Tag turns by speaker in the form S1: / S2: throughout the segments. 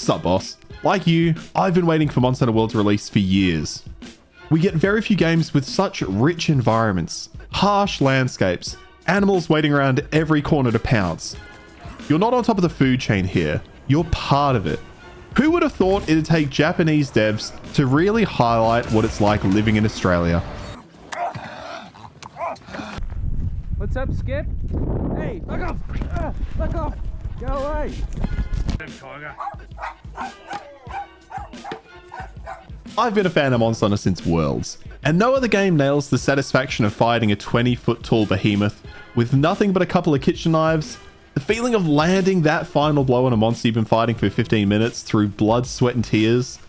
S1: Sup, boss? Like you, I've been waiting for Monster Hunter World's release for years. We get very few games with such rich environments, harsh landscapes, animals waiting around every corner to pounce. You're not on top of the food chain here, you're part of it. Who would have thought it'd take Japanese devs to really highlight what it's like living in Australia?
S2: What's up, Skip? Hey, fuck off! Fuck off! Go away!
S1: I've been a fan of Monster Hunter since Worlds, and no other game nails the satisfaction of fighting a 20-foot tall behemoth with nothing but a couple of kitchen knives. The feeling of landing that final blow on a monster you've been fighting for 15 minutes through blood, sweat, and tears.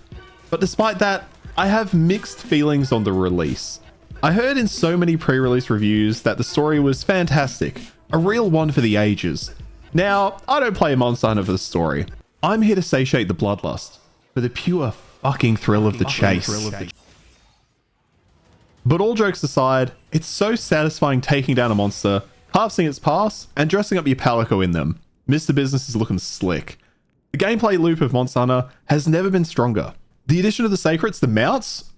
S1: But despite that, I have mixed feelings on the release. I heard in so many pre-release reviews that the story was fantastic, a real one for the ages. Now, I don't play Monster Hunter for the story. I'm here to satiate the bloodlust, for the pure fucking thrill of the chase. But all jokes aside, it's so satisfying taking down a monster, harvesting its parts, and dressing up your palico in them. Mr. Business is looking slick. The gameplay loop of Monster Hunter has never been stronger. The addition of the sacrets, the mounts,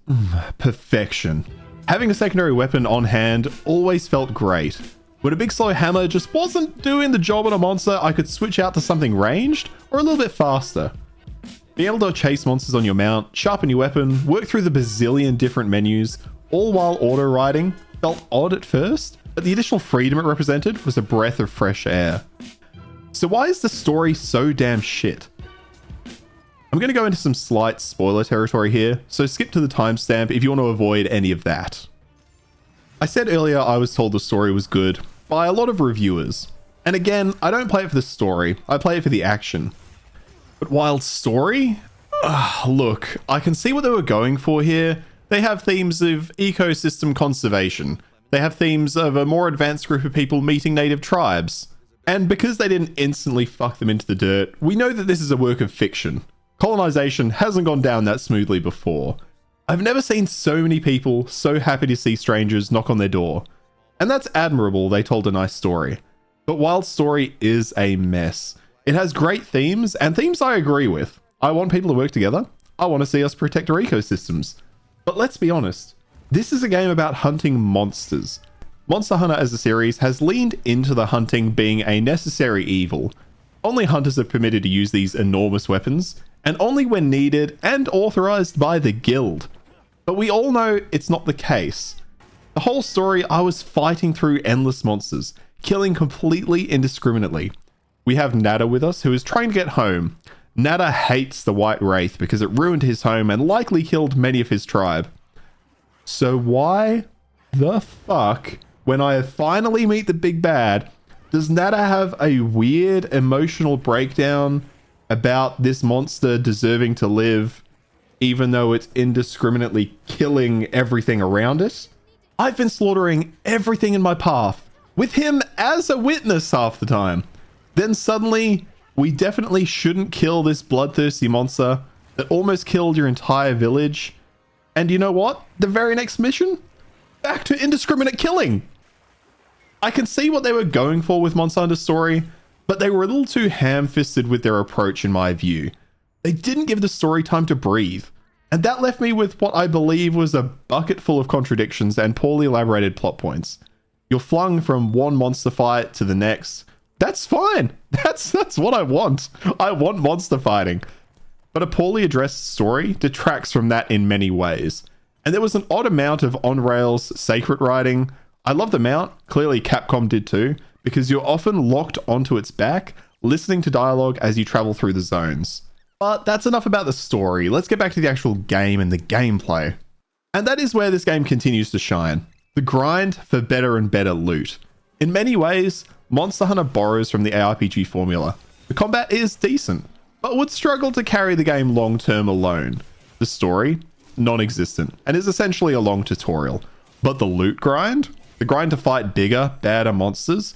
S1: perfection. Having a secondary weapon on hand always felt great. When a big slow hammer just wasn't doing the job on a monster, I could switch out to something ranged or a little bit faster. Being able to chase monsters on your mount, sharpen your weapon, work through the bazillion different menus, all while auto-riding, felt odd at first, but the additional freedom it represented was a breath of fresh air. So why is the story so damn shit? I'm going to go into some slight spoiler territory here, so skip to the timestamp if you want to avoid any of that. I said earlier I was told the story was good by a lot of reviewers. And again, I don't play it for the story, I play it for the action. But wild story? Look, I can see what they were going for here. They have themes of ecosystem conservation. They have themes of a more advanced group of people meeting native tribes. And because they didn't instantly fuck them into the dirt, we know that this is a work of fiction. Colonization hasn't gone down that smoothly before. I've never seen so many people so happy to see strangers knock on their door. And that's admirable, they told a nice story. But Wild Story is a mess. It has great themes, and themes I agree with. I want people to work together. I want to see us protect our ecosystems. But let's be honest, this is a game about hunting monsters. Monster Hunter as a series has leaned into the hunting being a necessary evil. Only hunters are permitted to use these enormous weapons, and only when needed and authorized by the guild. But we all know it's not the case. The whole story, I was fighting through endless monsters, killing completely indiscriminately. We have Nada with us, who is trying to get home. Nada hates the White Wraith because it ruined his home and likely killed many of his tribe. So why the fuck, when I finally meet the big bad, does Nada have a weird emotional breakdown about this monster deserving to live, even though it's indiscriminately killing everything around it? I've been slaughtering everything in my path, with him as a witness half the time. Then suddenly, we definitely shouldn't kill this bloodthirsty monster that almost killed your entire village. And you know what? The very next mission? Back to indiscriminate killing. I can see what they were going for with Monster Hunter's story, but they were a little too ham-fisted with their approach in my view. They didn't give the story time to breathe, and that left me with what I believe was a bucket full of contradictions and poorly elaborated plot points. You're flung from one monster fight to the next. That's fine. That's what I want. I want monster fighting. But a poorly addressed story detracts from that in many ways. And there was an odd amount of on-rails sacred riding. I love the mount. Clearly Capcom did too, because you're often locked onto its back, listening to dialogue as you travel through the zones. But that's enough about the story. Let's get back to the actual game and the gameplay. And that is where this game continues to shine. The grind for better and better loot. In many ways, Monster Hunter borrows from the ARPG formula. The combat is decent, but would struggle to carry the game long-term alone. The story, non-existent, and is essentially a long tutorial. But the loot grind? The grind to fight bigger, badder monsters?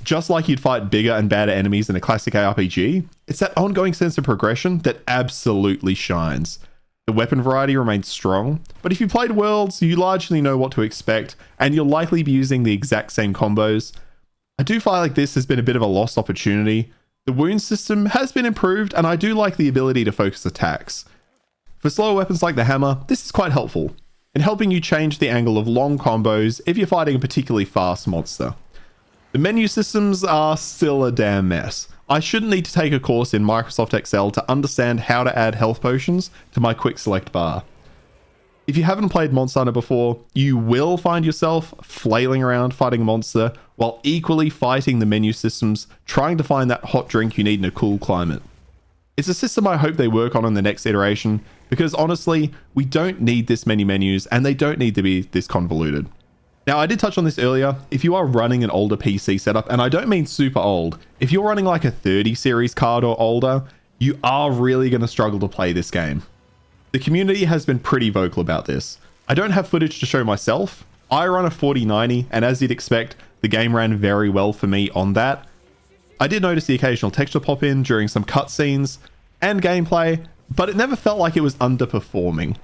S1: Just like you'd fight bigger and badder enemies in a classic ARPG, it's that ongoing sense of progression that absolutely shines. The weapon variety remains strong, but if you played Worlds, you largely know what to expect, and you'll likely be using the exact same combos. I do feel like this has been a bit of a lost opportunity, The wound system has been improved, and I do like the ability to focus attacks. For slower weapons like the hammer, this is quite helpful in helping you change the angle of long combos if you're fighting a particularly fast monster. The menu systems are still a damn mess. I shouldn't need to take a course in Microsoft Excel to understand how to add health potions to my quick select bar. If you haven't played Monster Hunter before, you will find yourself flailing around fighting a monster while equally fighting the menu systems, trying to find that hot drink you need in a cool climate. It's a system I hope they work on in the next iteration, because honestly, we don't need this many menus and they don't need to be this convoluted. Now, I did touch on this earlier. If you are running an older PC setup, and I don't mean super old, if you're running like a 30 series card or older, you are really going to struggle to play this game. The community has been pretty vocal about this. I don't have footage to show myself. I run a 4090, and as you'd expect, the game ran very well for me on that. I did notice the occasional texture pop in during some cutscenes and gameplay, but it never felt like it was underperforming.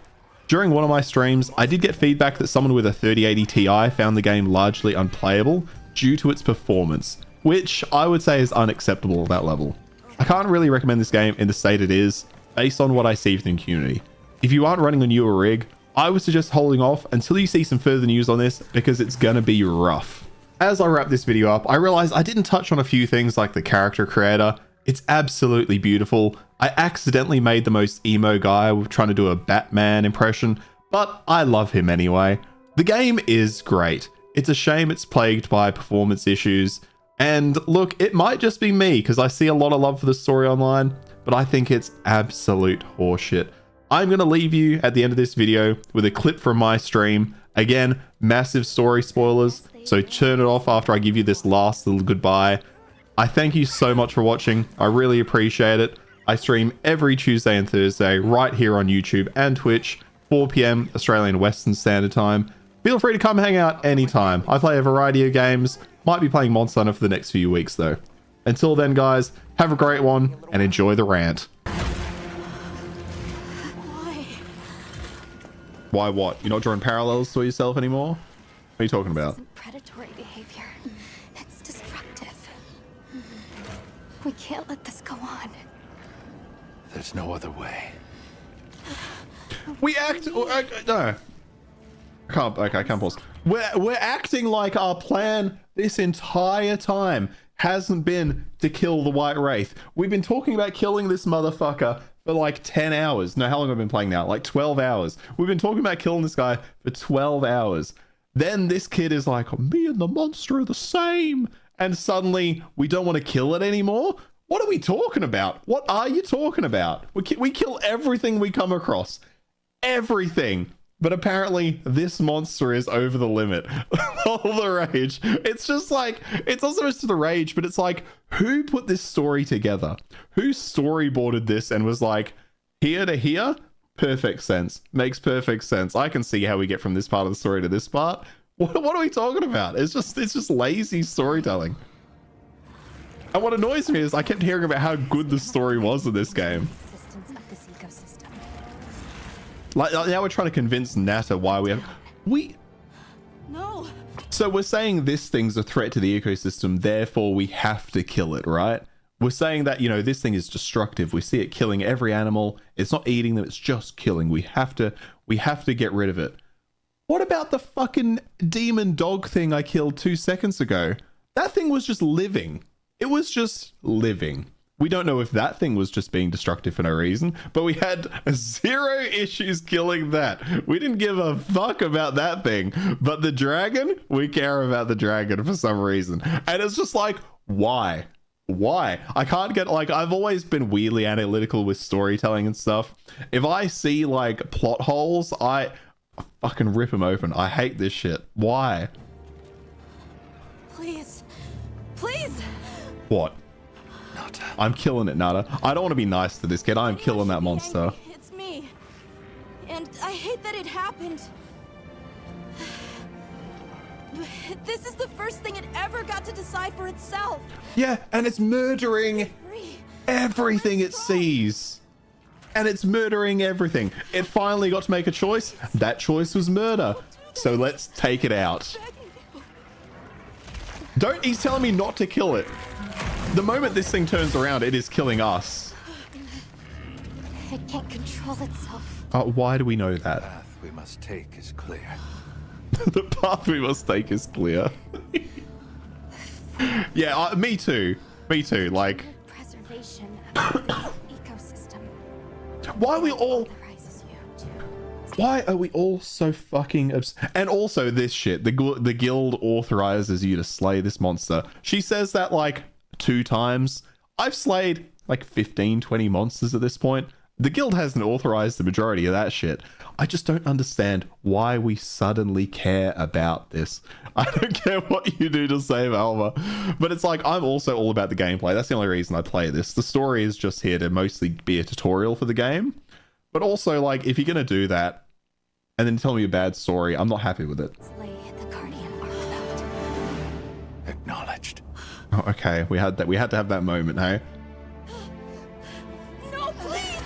S1: During one of my streams, I did get feedback that someone with a 3080 Ti found the game largely unplayable due to its performance, which I would say is unacceptable at that level. I can't really recommend this game in the state it is, based on what I see from the community. If you aren't running a newer rig, I would suggest holding off until you see some further news on this, because it's gonna be rough. As I wrap this video up, I realized I didn't touch on a few things like the character creator. It's absolutely beautiful. I accidentally made the most emo guy trying to do a Batman impression, but I love him anyway. The game is great. It's a shame it's plagued by performance issues. And look, it might just be me because I see a lot of love for the story online, but I think it's absolute horseshit. I'm going to leave you at the end of this video with a clip from my stream. Again, massive story spoilers, so turn it off after I give you this last little goodbye. I thank you so much for watching. I really appreciate it. I stream every Tuesday and Thursday right here on YouTube and Twitch, 4 PM Australian Western Standard Time. Feel free to come hang out anytime. I play a variety of games. Might be playing Monster Hunter for the next few weeks though. Until then, guys, have a great one and enjoy the rant. Why what? You're not drawing parallels to yourself anymore? What are you talking about?
S3: Predatory behavior. It's destructive. We can't let this go on.
S4: There's no other way.
S1: We act. No. I can't. Okay, I can't pause. We're acting like our plan this entire time hasn't been to kill the White Wraith. We've been talking about killing this motherfucker for like 10 hours. No, how long have I been playing now? Like 12 hours. We've been talking about killing this guy for 12 hours. Then this kid is like, me and the monster are the same. And suddenly we don't want to kill it anymore. What are we talking about? What are you talking about? We kill everything we come across. Everything. But apparently this monster is over the limit. All the rage. It's just like, it's not so much to the rage, but it's like, who put this story together? Who storyboarded this and was like, here to here? Perfect sense. Makes perfect sense. I can see how we get from this part of the story to this part. What are we talking about? It's just lazy storytelling. And what annoys me is I kept hearing about how good the story was in this game. Like now we're trying to convince Nata why
S3: No.
S1: So we're saying this thing's a threat to the ecosystem, therefore we have to kill it, right? We're saying that, you know, this thing is destructive. We see it killing every animal. It's not eating them, it's just killing. We have to get rid of it. What about the fucking demon dog thing I killed 2 seconds ago? That thing was just living. It was just living. We don't know if that thing was just being destructive for no reason, but we had 0 issues killing that. We didn't give a fuck about that thing, but the dragon, we care about the dragon for some reason. And it's just like, why? Why? I can't get, like, I've always been weirdly analytical with storytelling and stuff. If I see like plot holes, I fucking rip them open. I hate this shit. Why?
S3: Please. Please.
S1: What? I'm killing it, Nata. I don't want to be nice to this kid. I'm killing that monster.
S3: It's me. And I hate that it happened. This is the first thing it ever got to decide for itself.
S1: Yeah, and it's murdering everything it sees. And it's murdering everything. It finally got to make a choice. That choice was murder. So let's take it out. He's telling me not to kill it. The moment this thing turns around, it is killing us.
S3: It can't control itself.
S1: Why do we know
S4: The
S1: that?
S4: path we must take is clear.
S1: The path we must take is clear. Yeah, me too. Me too. Like,
S3: Preservation of the ecosystem
S1: why are we all...
S3: authorizes you to
S1: Why are we all so fucking and also this shit, the guild authorizes you to slay this monster. She says that like 2 times. I've slayed like 15, 20 monsters at this point. The guild hasn't authorized the majority of that shit. I just don't understand why we suddenly care about this. I don't care what you do to save Alma. But it's like, I'm also all about the gameplay. That's the only reason I play this. The story is just here to mostly be a tutorial for the game. But also, like, if you're going to do that and then tell me a bad story, I'm not happy with it.
S3: slay the guardian artifact.
S4: Acknowledged.
S1: Oh, okay, we had to have that moment, hey?
S3: No, please!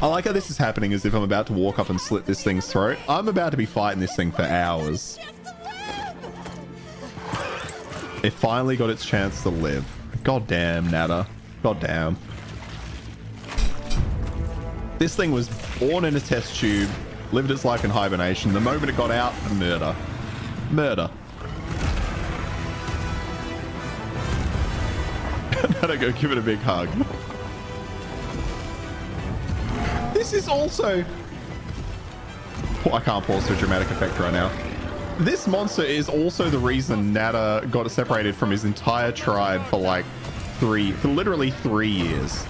S1: I like how this is happening as if I'm about to walk up and slit this thing's throat. I'm about to be fighting this thing for hours. It finally got its chance to live. God damn, Nada. God damn. This thing was born in a test tube, lived its life in hibernation. The moment it got out, murder. Murder. Nada, go give it a big hug. This is also... Oh, I can't pause for dramatic effect right now. This monster is also the reason Nada got separated from his entire tribe for like literally 3 years.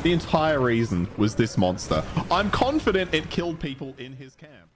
S1: The entire reason was this monster. I'm confident it killed people in his camp.